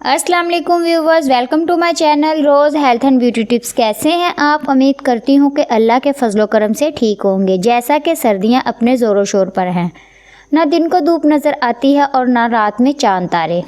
अस्सलाम वालेकुम viewers, welcome to my channel Rose health and beauty tips. कैसे हैं आप? उम्मीद करती हूँ कि अल्लाह के फजलो करम से ठीक होंगे। जैसा कि सर्दियाँ अपने ज़ोरों शोर पर हैं, ना दिन को धूप नज़र आती है और ना रात में चांद तारे।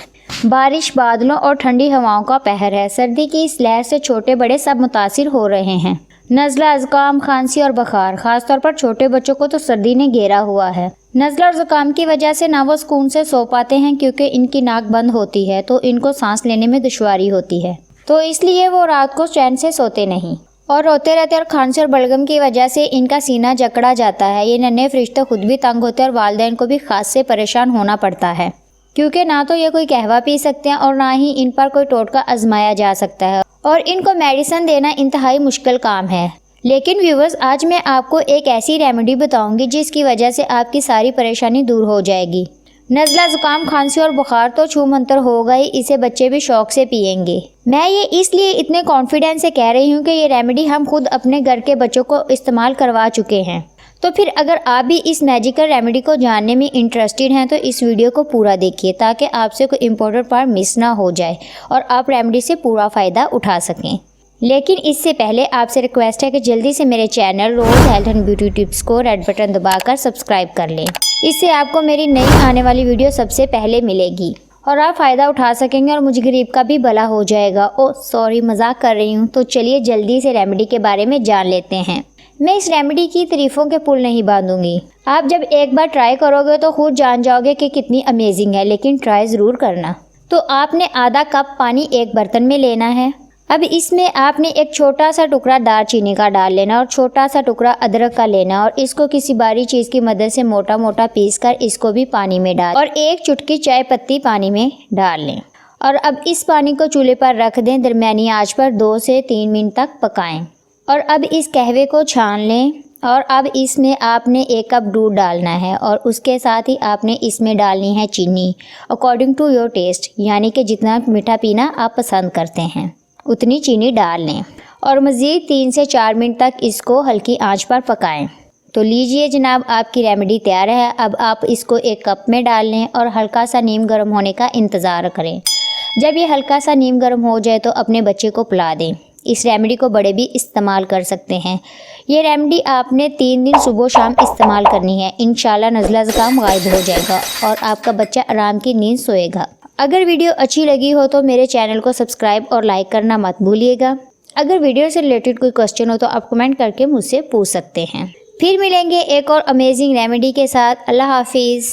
बारिश, बादलों और ठंडी हवाओं का कहर है। सर्दी की इस लहर से छोटे बड़े सब मुतासिर हो रहे हैं। नज़ला, ज़ुकाम, खांसी और बुखार, खासतौर पर छोटे बच्चों को तो सर्दी ने घेरा हुआ है। नज़ला और ज़ुकाम की वजह से ना वो सुकून से सो पाते हैं, क्योंकि इनकी नाक बंद होती है तो इनको सांस लेने में दुश्वारी होती है, तो इसलिए वो रात को चैन से सोते नहीं और रोते रहते। और खांसी और बलगम की वजह से इनका सीना जकड़ा जाता है। ये नन्हे फरिश्ते खुद भी तंग होते हैं और वालिदैन को भी खास से परेशान होना पड़ता है, क्योंकि ना तो ये कोई कहवा पी सकते हैं और ना ही इन पर कोई टोटका आजमाया जा सकता है, और इनको मेडिसिन देना इंतहाई मुश्किल काम है। लेकिन व्यूवर्स, आज मैं आपको एक ऐसी रेमेडी बताऊंगी जिसकी वजह से आपकी सारी परेशानी दूर हो जाएगी। नज़ला, ज़ुकाम, खांसी और बुखार तो छू मंतर होगा ही, इसे बच्चे भी शौक से पियेंगे। मैं ये इसलिए इतने कॉन्फिडेंस से कह रही हूँ कि ये रेमेडी हम खुद अपने घर के बच्चों को इस्तेमाल करवा चुके हैं। तो फिर अगर आप भी इस मैजिकल रेमेडी को जानने में इंटरेस्टेड हैं तो इस वीडियो को पूरा देखिए, ताकि आपसे कोई इम्पोर्टेंट पार्ट मिस ना हो जाए और आप रेमेडी से पूरा फ़ायदा उठा सकें। लेकिन इससे पहले आपसे रिक्वेस्ट है कि जल्दी से मेरे channel Rose health and beauty tips को रेड बटन दबाकर सब्सक्राइब कर लें। इससे आपको मेरी नई आने वाली वीडियो सबसे पहले मिलेगी और आप फ़ायदा उठा सकेंगे और मुझ गरीब का भी भला हो जाएगा। ओह सॉरी, मजाक कर रही हूँ। तो चलिए जल्दी से रेमेडी के बारे में जान लेते हैं। मैं इस रेमेडी की तारीफों के पुल नहीं बांधूंगी। आप जब एक बार ट्राई करोगे तो खुद जान जाओगे कि कितनी अमेजिंग है, लेकिन ट्राई ज़रूर करना। तो आपने आधा कप पानी एक बर्तन में लेना है। अब इसमें आपने एक छोटा सा टुकड़ा दालचीनी का डाल लेना और छोटा सा टुकड़ा अदरक का लेना और इसको किसी बारी चीज़ की मदद से मोटा मोटा पीस कर इसको भी पानी में डाल और एक चुटकी चाय पत्ती पानी में डाल लें। और अब इस पानी को चूल्हे पर रख दें, दरमियानी आंच पर 2 से 3 मिनट तक पकाएं। और अब इस कहवे को छान लें और अब इसमें आपने 1 कप दूध डालना है और उसके साथ ही आपने इसमें डालनी है चीनी अकॉर्डिंग टू योर टेस्ट, यानी कि जितना मीठा पीना आप पसंद करते हैं उतनी चीनी डाल लें और मज़ीद 3 से 4 मिनट तक इसको हल्की आंच पर पकाएं। तो लीजिए जनाब, आपकी रेमेडी तैयार है। अब आप इसको 1 कप में डाल लें और हल्का सा नीम गर्म होने का इंतज़ार करें। जब ये हल्का सा नीम गर्म हो जाए तो अपने बच्चे को पिला दें। इस रेमेडी को बड़े भी इस्तेमाल कर सकते हैं। ये रेमेडी आपने 3 दिन सुबह शाम इस्तेमाल करनी है। इंशाल्लाह नज़ला ज़ुकाम गायब हो जाएगा और आपका बच्चा आराम की नींद सोएगा। अगर वीडियो अच्छी लगी हो तो मेरे चैनल को सब्सक्राइब और लाइक करना मत भूलिएगा। अगर वीडियो से रिलेटेड कोई क्वेश्चन हो तो आप कमेंट करके मुझसे पूछ सकते हैं। फिर मिलेंगे एक और अमेजिंग रेमेडी के साथ। अल्लाह हाफिज़।